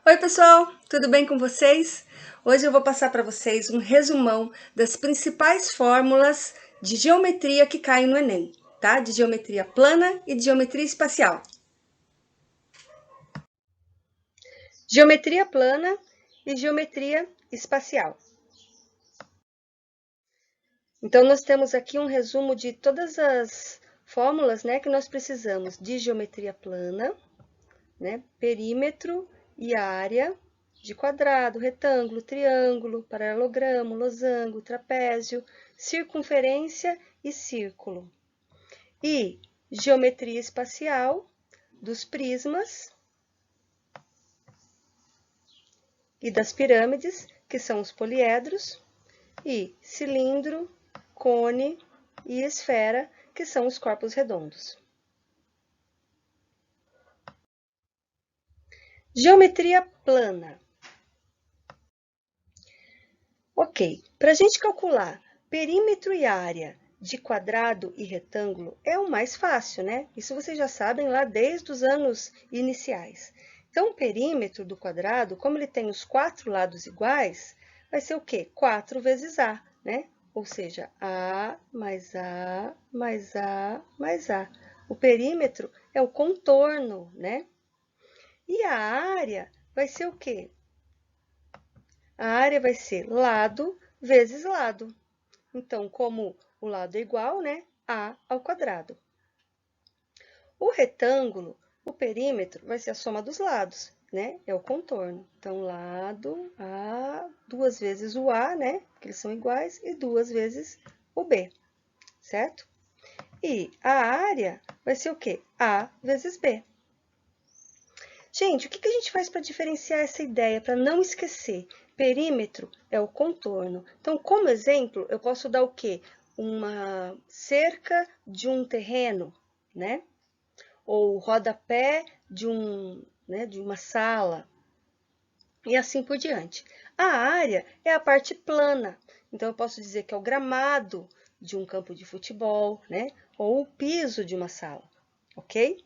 Oi, pessoal, tudo bem com vocês? Hoje eu vou passar para vocês um resumão das principais fórmulas de geometria que caem no Enem, tá? De geometria plana e de geometria espacial. Geometria plana e geometria espacial. Então, nós temos aqui um resumo de todas as fórmulas, né, que nós precisamos de geometria plana, né, perímetro e área, de quadrado, retângulo, triângulo, paralelogramo, losango, trapézio, circunferência e círculo. E geometria espacial dos prismas e das pirâmides, que são os poliedros, e cilindro, cone e esfera, que são os corpos redondos. Geometria plana. Ok, para a gente calcular perímetro e área de quadrado e retângulo é o mais fácil, né? Isso vocês já sabem lá desde os anos iniciais. Então, o perímetro do quadrado, como ele tem os 4 lados iguais, vai ser o quê? 4 vezes A, né? Ou seja, A mais A mais A mais A. O perímetro é o contorno, né? E a área vai ser o quê? A área vai ser lado vezes lado. Então, como o lado é igual, né? A ao quadrado. O retângulo, o perímetro, vai ser a soma dos lados, né? É o contorno. Então, lado A, 2 vezes o A, né? Porque eles são iguais, e 2 vezes o B, certo? E a área vai ser o quê? A vezes B. Gente, o que a gente faz para diferenciar essa ideia, para não esquecer? Perímetro é o contorno. Então, como exemplo, eu posso dar o quê? Uma cerca de um terreno, né? Ou o rodapé né, de uma sala, e assim por diante. A área é a parte plana. Então, eu posso dizer que é o gramado de um campo de futebol, né? Ou o piso de uma sala, ok?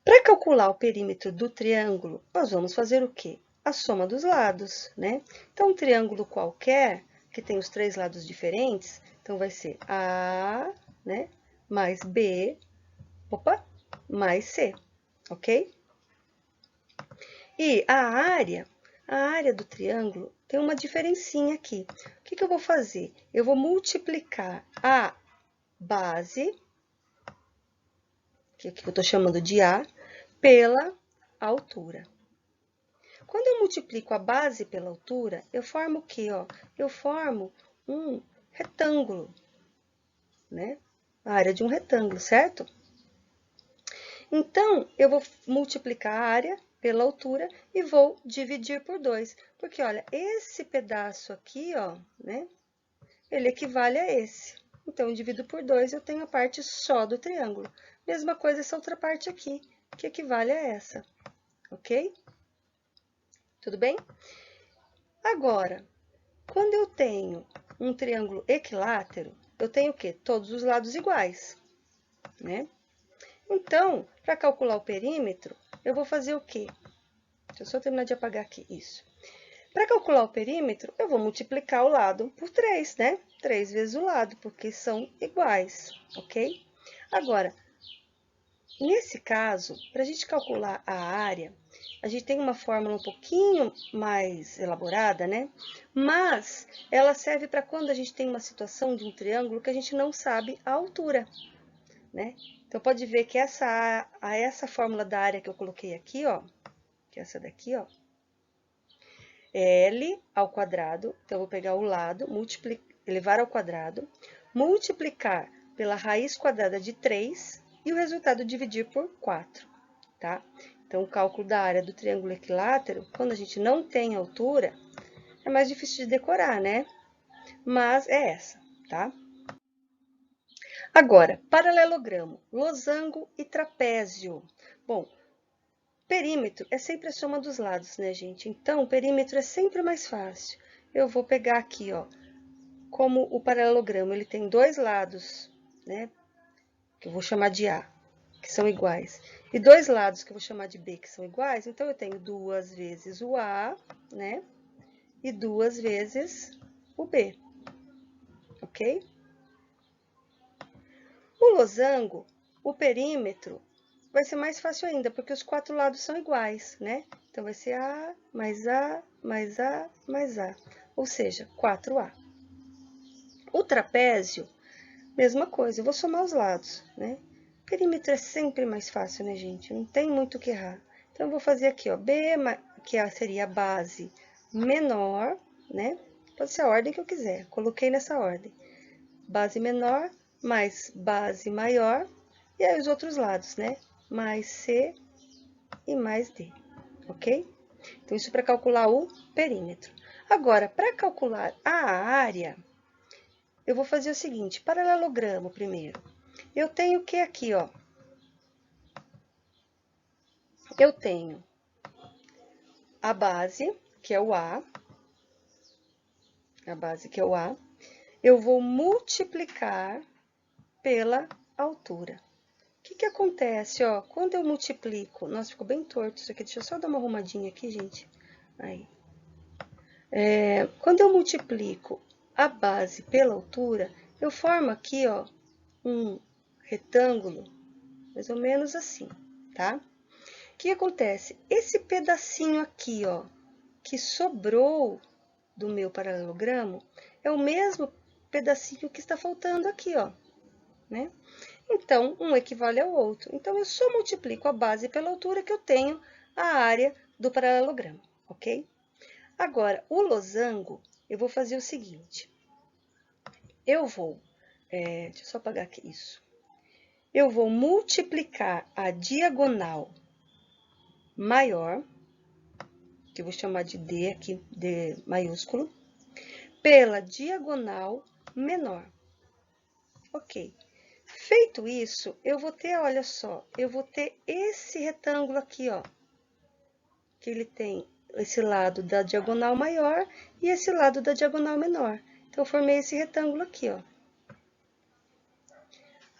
Para calcular o perímetro do triângulo, nós vamos fazer o quê? A soma dos lados, né? Então, um triângulo qualquer, que tem os 3 lados diferentes, então vai ser A, né? Mais B, mais C, ok? E a área do triângulo tem uma diferencinha aqui. O que eu vou fazer? Eu vou multiplicar a base, que aqui eu estou chamando de A, pela altura. Quando eu multiplico a base pela altura, eu formo o quê? Ó? Eu formo um retângulo, né? A área de um retângulo, certo? Então, eu vou multiplicar a área pela altura e vou dividir por 2. Porque, olha, esse pedaço aqui, ó, né? Ele equivale a esse. Então, eu divido por 2, eu tenho a parte só do triângulo. Mesma coisa essa outra parte aqui, que equivale a essa, ok? Tudo bem? Agora, quando eu tenho um triângulo equilátero, eu tenho o quê? Todos os lados iguais, né? Então, para calcular o perímetro, eu vou fazer o quê? Deixa eu só terminar de apagar aqui, isso. Para calcular o perímetro, eu vou multiplicar o lado por 3, né? 3 vezes o lado, porque são iguais, ok? Agora, nesse caso, para a gente calcular a área, a gente tem uma fórmula um pouquinho mais elaborada, né? Mas ela serve para quando a gente tem uma situação de um triângulo que a gente não sabe a altura, né? Então, pode ver que essa fórmula da área que eu coloquei aqui, ó, que é essa daqui, ó, é L ao quadrado. Então, eu vou pegar o lado, elevar ao quadrado, multiplicar pela raiz quadrada de 3 e o resultado dividir por 4, tá? Então, o cálculo da área do triângulo equilátero, quando a gente não tem altura, é mais difícil de decorar, né? Mas é essa, tá? Agora, paralelogramo, losango e trapézio. Bom, perímetro é sempre a soma dos lados, né, gente? Então, o perímetro é sempre mais fácil. Eu vou pegar aqui, ó, como o paralelogramo ele tem 2 lados, né? Que eu vou chamar de A, que são iguais, e dois lados que eu vou chamar de B, que são iguais, então eu tenho 2 vezes o A, né? E 2 vezes o B, ok? O losango, o perímetro, vai ser mais fácil ainda, porque os 4 lados são iguais, né? Então, vai ser A, mais A, mais A, mais A, ou seja, 4A. O trapézio, mesma coisa, eu vou somar os lados, né? Perímetro é sempre mais fácil, né, gente? Não tem muito o que errar. Então, eu vou fazer aqui, ó, B, que seria a base menor, né? Pode ser a ordem que eu quiser, coloquei nessa ordem. Base menor mais base maior, e aí os outros lados, né? Mais C e mais D, ok? Então, isso para calcular o perímetro. Agora, para calcular a área, eu vou fazer o seguinte, paralelogramo primeiro. Eu tenho o que aqui, ó? Eu tenho a base, que é o A, a base que é o A, eu vou multiplicar pela altura. O que que acontece, ó? Quando eu multiplico... Nossa, ficou bem torto isso aqui. Deixa eu só dar uma arrumadinha aqui, gente. Aí. Quando eu multiplico a base pela altura, eu formo aqui, ó, um retângulo, mais ou menos assim, tá? O que acontece? Esse pedacinho aqui, ó, que sobrou do meu paralelogramo, é o mesmo pedacinho que está faltando aqui, ó, né? Então, um equivale ao outro. Então, eu só multiplico a base pela altura que eu tenho a área do paralelogramo, ok? Agora, o losango, eu vou fazer o seguinte. Eu vou, deixa eu só apagar aqui isso. Eu vou multiplicar a diagonal maior, que eu vou chamar de D aqui, D maiúsculo, pela diagonal menor. Ok. Feito isso, eu vou ter, olha só, eu vou ter esse retângulo aqui, ó, que ele tem esse lado da diagonal maior e esse lado da diagonal menor. Então, eu formei esse retângulo aqui, ó.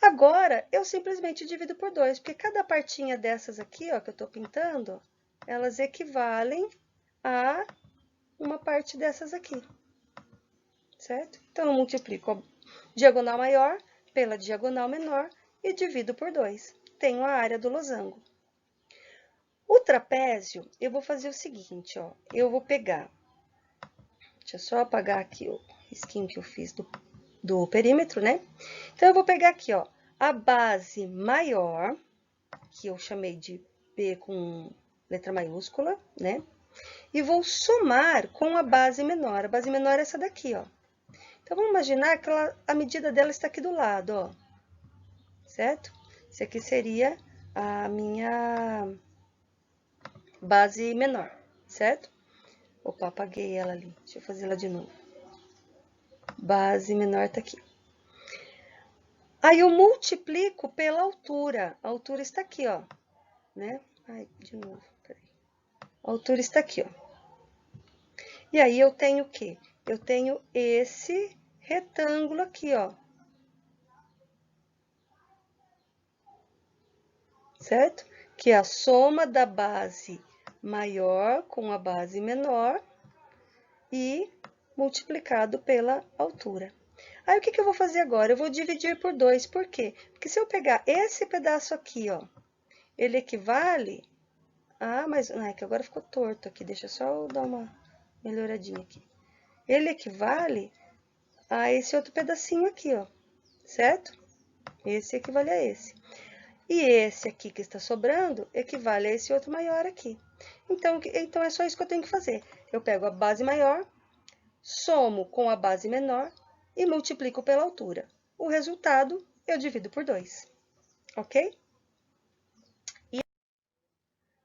Agora, eu simplesmente divido por 2, porque cada partinha dessas aqui, ó, que eu tô pintando, elas equivalem a uma parte dessas aqui, certo? Então, eu multiplico a diagonal maior pela diagonal menor e divido por 2. Tenho a área do losango. O trapézio, eu vou fazer o seguinte, ó. Eu vou pegar... Deixa eu só apagar aqui o risquinho que eu fiz do perímetro, né? Então, eu vou pegar aqui, ó, a base maior, que eu chamei de P com letra maiúscula, né? E vou somar com a base menor. A base menor é essa daqui, ó. Então, vamos imaginar que a medida dela está aqui do lado, ó. Certo? Esse aqui seria a minha base menor, certo? Opa, apaguei ela ali. Deixa eu fazer ela de novo. Base menor tá aqui. Aí, eu multiplico pela altura. A altura está aqui, ó. Né? Ai, de novo, peraí. A altura está aqui, ó. E aí, eu tenho o quê? Eu tenho esse retângulo aqui, ó. Certo? Que é a soma da base maior com a base menor e multiplicado pela altura. Aí, o que que eu vou fazer agora? Eu vou dividir por 2. Por quê? Porque se eu pegar esse pedaço aqui, ó, ele equivale... Ah, mas... Ah, é que agora ficou torto aqui. Deixa só eu dar uma melhoradinha aqui. Ele equivale a esse outro pedacinho aqui, ó. Certo? Esse equivale a esse. E esse aqui que está sobrando equivale a esse outro maior aqui. Então, é só isso que eu tenho que fazer. Eu pego a base maior, somo com a base menor e multiplico pela altura. O resultado, eu divido por 2, ok? E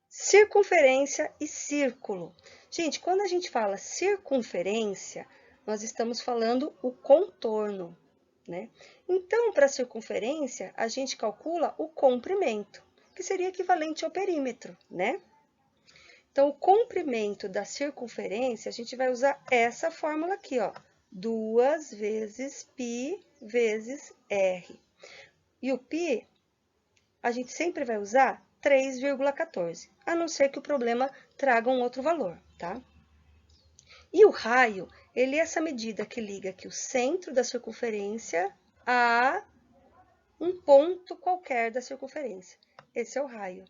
circunferência e círculo. Gente, quando a gente fala circunferência, nós estamos falando o contorno, né? Então, para a circunferência, a gente calcula o comprimento, que seria equivalente ao perímetro, né? Então, o comprimento da circunferência, a gente vai usar essa fórmula aqui, ó. 2 vezes π vezes r. E o π a gente sempre vai usar 3,14, a não ser que o problema traga um outro valor, tá? E o raio, ele é essa medida que liga aqui o centro da circunferência a um ponto qualquer da circunferência. Esse é o raio,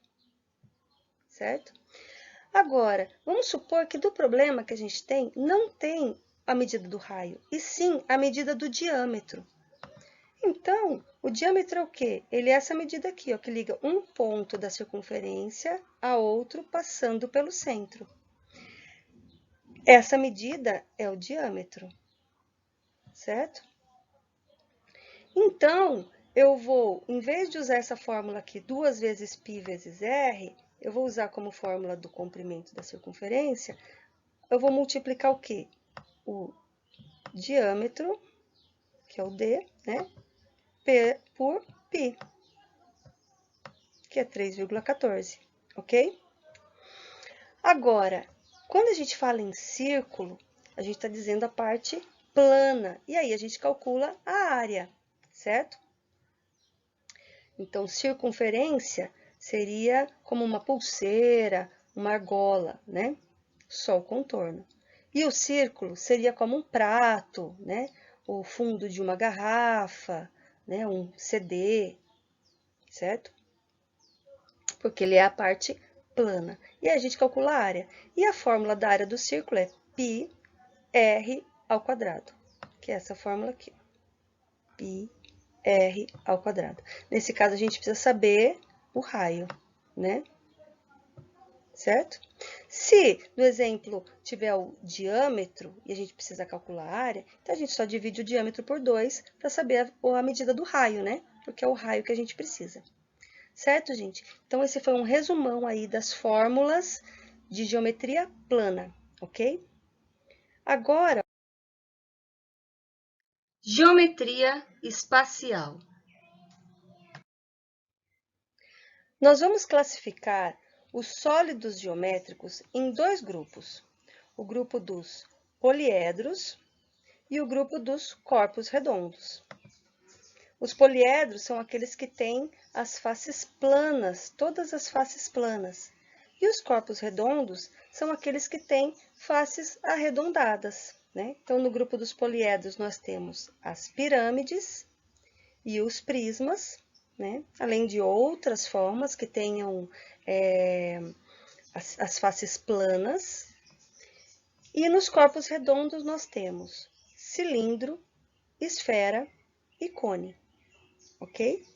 certo? Agora, vamos supor que do problema que a gente tem, não tem a medida do raio, e sim a medida do diâmetro. Então, o diâmetro é o quê? Ele é essa medida aqui, ó, que liga um ponto da circunferência a outro passando pelo centro. Essa medida é o diâmetro, certo? Então, eu vou, em vez de usar essa fórmula aqui, 2 vezes π vezes r, eu vou usar como fórmula do comprimento da circunferência, eu vou multiplicar o quê? O diâmetro, que é o d, né, por π, que é 3,14, ok? Agora, quando a gente fala em círculo, a gente está dizendo a parte plana, e aí a gente calcula a área, certo? Então, circunferência seria como uma pulseira, uma argola, né? Só o contorno. E o círculo seria como um prato, né? O fundo de uma garrafa, né? Um CD, certo? Porque ele é a parte plana. E aí a gente calcula a área. E a fórmula da área do círculo é πr ao quadrado, que é essa fórmula aqui. πr ao quadrado. Nesse caso, a gente precisa saber o raio, né? Certo? Se, no exemplo, tiver o diâmetro e a gente precisa calcular a área, então a gente só divide o diâmetro por 2 para saber a medida do raio, né? Porque é o raio que a gente precisa. Certo, gente? Então, esse foi um resumão aí das fórmulas de geometria plana, ok? Agora, geometria espacial. Nós vamos classificar os sólidos geométricos em 2 grupos. O grupo dos poliedros e o grupo dos corpos redondos. Os poliedros são aqueles que têm as faces planas, todas as faces planas. E os corpos redondos são aqueles que têm faces arredondadas, né? Então, no grupo dos poliedros, nós temos as pirâmides e os prismas, né? Além de outras formas que tenham as faces planas. E nos corpos redondos, nós temos cilindro, esfera e cone, ok?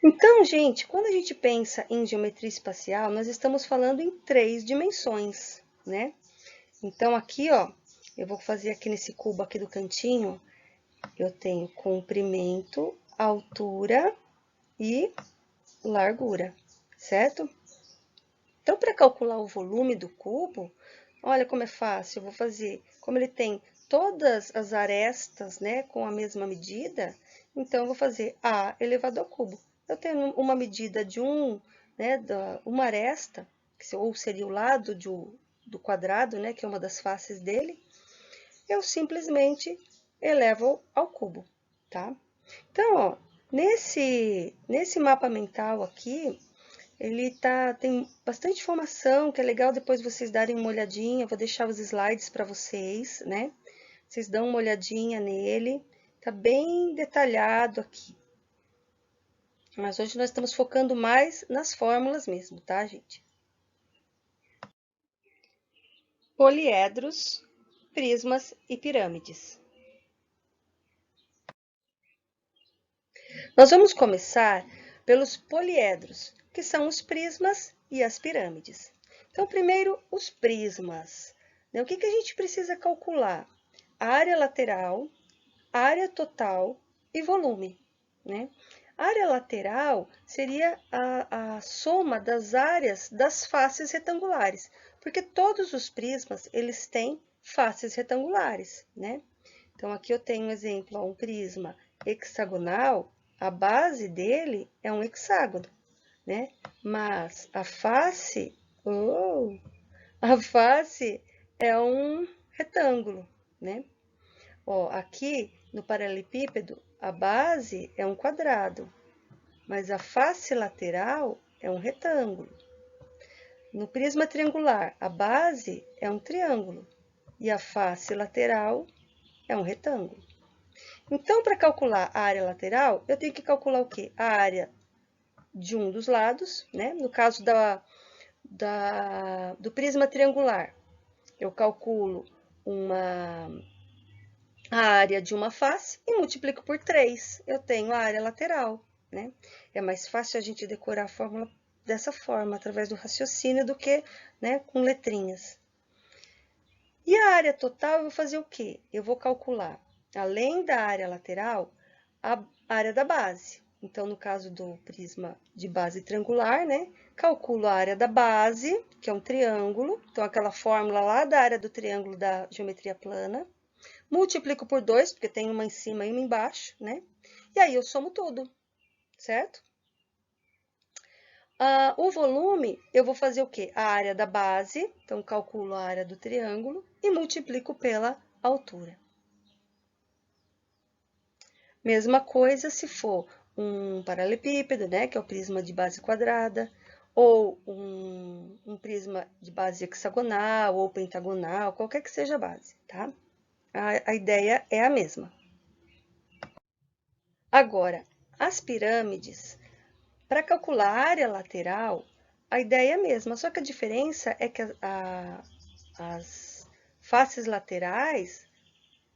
Então, gente, quando a gente pensa em geometria espacial, nós estamos falando em 3 dimensões, né? Então, aqui, ó, eu vou fazer aqui nesse cubo aqui do cantinho, eu tenho comprimento, altura e largura, certo? Então, para calcular o volume do cubo, olha como é fácil, eu vou fazer, como ele tem todas as arestas, né, com a mesma medida, então, eu vou fazer A elevado ao cubo. Eu tenho uma medida de uma aresta, ou seria o lado do quadrado, né, que é uma das faces dele, eu simplesmente elevo ao cubo, tá? Então, ó, nesse mapa mental aqui, tem bastante informação, que é legal depois vocês darem uma olhadinha, eu vou deixar os slides para vocês, né? Vocês dão uma olhadinha nele, tá bem detalhado aqui. Mas hoje nós estamos focando mais nas fórmulas mesmo, tá, gente? Poliedros, prismas e pirâmides. Nós vamos começar pelos poliedros, que são os prismas e as pirâmides. Então, primeiro, os prismas. O que a gente precisa calcular? A área lateral, área total e volume, né? A área lateral seria a soma das áreas das faces retangulares, porque todos os prismas, eles têm faces retangulares, né? Então, aqui eu tenho um exemplo, um prisma hexagonal, a base dele é um hexágono, né? Mas a face é um retângulo, né? Ó, aqui no paralelepípedo, a base é um quadrado, mas a face lateral é um retângulo. No prisma triangular, a base é um triângulo e a face lateral é um retângulo. Então, para calcular a área lateral, eu tenho que calcular o quê? A área de um dos lados, né? No caso do prisma triangular, eu calculo a área de uma face e multiplico por 3. Eu tenho a área lateral, né? É mais fácil a gente decorar a fórmula dessa forma, através do raciocínio, do que, né, com letrinhas. E a área total eu vou fazer o quê? Eu vou calcular, além da área lateral, a área da base. Então, no caso do prisma de base triangular, né, calculo a área da base, que é um triângulo, então aquela fórmula lá da área do triângulo da geometria plana, multiplico por 2, porque tem uma em cima e uma embaixo, né? E aí eu somo tudo, certo? O volume, eu vou fazer o quê? A área da base, então calculo a área do triângulo e multiplico pela altura. Mesma coisa se for um paralelepípedo, né, que é o prisma de base quadrada, ou um prisma de base hexagonal ou pentagonal, qualquer que seja a base, tá? A ideia é a mesma. Agora, as pirâmides, para calcular a área lateral, a ideia é a mesma, só que a diferença é que as faces laterais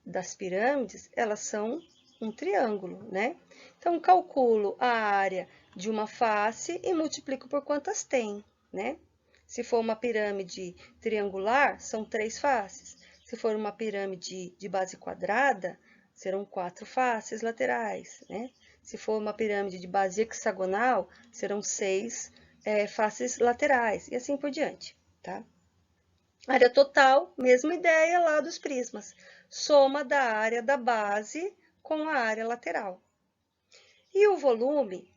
das pirâmides, elas são um triângulo, né? Então, calculo a área de uma face e multiplico por quantas tem, né? Se for uma pirâmide triangular, são 3 faces. Se for uma pirâmide de base quadrada, serão 4 faces laterais, né? Se for uma pirâmide de base hexagonal, serão 6 faces laterais, e assim por diante, tá? Área total, mesma ideia lá dos prismas. Soma da área da base com a área lateral. E o volume,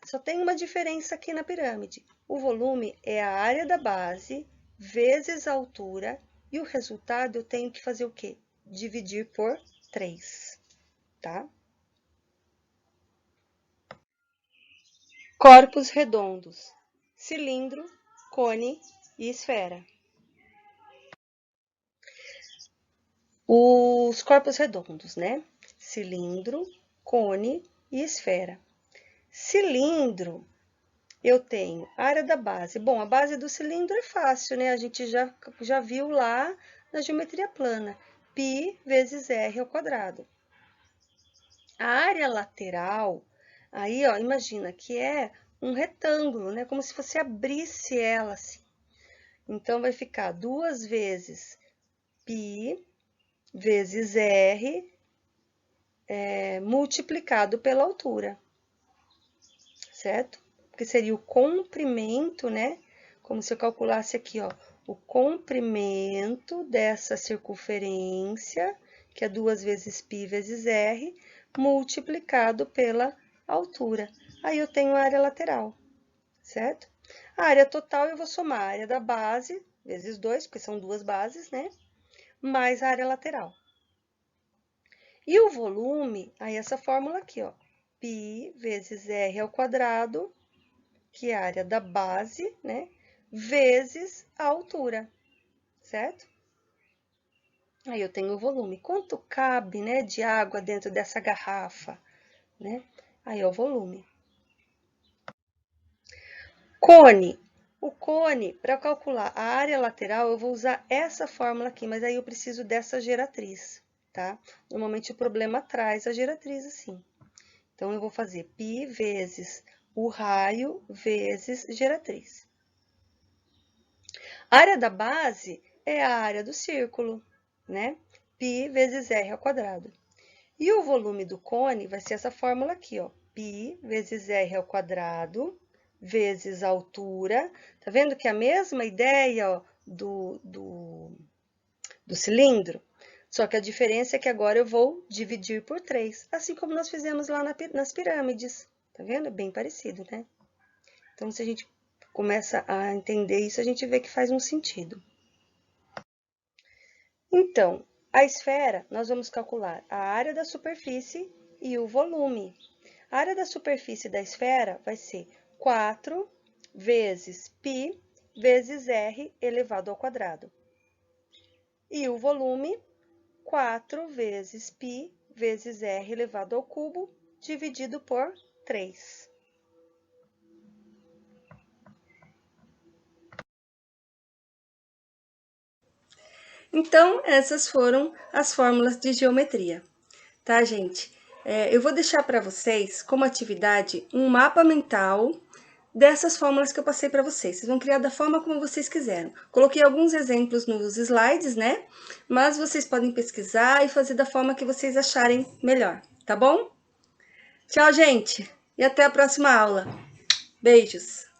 só tem uma diferença aqui na pirâmide. O volume é a área da base vezes a altura, e o resultado eu tenho que fazer o quê? Dividir por 3, tá? Corpos redondos: cilindro, cone e esfera. Os corpos redondos, né? Cilindro, cone e esfera. Cilindro, eu tenho a área da base. Bom, a base do cilindro é fácil, né? A gente já viu lá na geometria plana. Π vezes R ao quadrado. A área lateral, aí, ó, imagina que é um retângulo, né? Como se você abrisse ela assim. Então, vai ficar 2 vezes π vezes R multiplicado pela altura, certo? Porque seria o comprimento, né? Como se eu calculasse aqui, ó, o comprimento dessa circunferência, que é 2 vezes π vezes R, multiplicado pela altura. Aí eu tenho a área lateral, certo? A área total eu vou somar a área da base, vezes 2, porque são 2 bases, né? Mais a área lateral. E o volume, aí essa fórmula aqui, ó, π vezes R ao quadrado, que é a área da base, né, vezes a altura, certo? Aí eu tenho o volume. Quanto cabe, né, de água dentro dessa garrafa, né? Aí é o volume. Cone. O cone, para calcular a área lateral, eu vou usar essa fórmula aqui, mas aí eu preciso dessa geratriz, tá? Normalmente o problema traz a geratriz assim. Então, eu vou fazer π vezes o raio vezes geratriz. A área da base é a área do círculo, né? Π vezes R ao quadrado. E o volume do cone vai ser essa fórmula aqui, ó. Π vezes R ao quadrado vezes a altura. Tá vendo que é a mesma ideia, ó, do cilindro? Só que a diferença é que agora eu vou dividir por 3, assim como nós fizemos lá nas pirâmides. Tá vendo? É bem parecido, né? Então, se a gente começa a entender isso, a gente vê que faz um sentido. Então, a esfera, nós vamos calcular a área da superfície e o volume. A área da superfície da esfera vai ser 4 vezes π vezes r elevado ao quadrado. E o volume, 4 vezes π vezes r elevado ao cubo, dividido por 3. Então, essas foram as fórmulas de geometria, tá, gente? Eu vou deixar para vocês, como atividade, um mapa mental dessas fórmulas que eu passei para vocês. Vocês vão criar da forma como vocês quiseram. Coloquei alguns exemplos nos slides, né? Mas vocês podem pesquisar e fazer da forma que vocês acharem melhor, tá bom? Tchau, gente! E até a próxima aula. Beijos!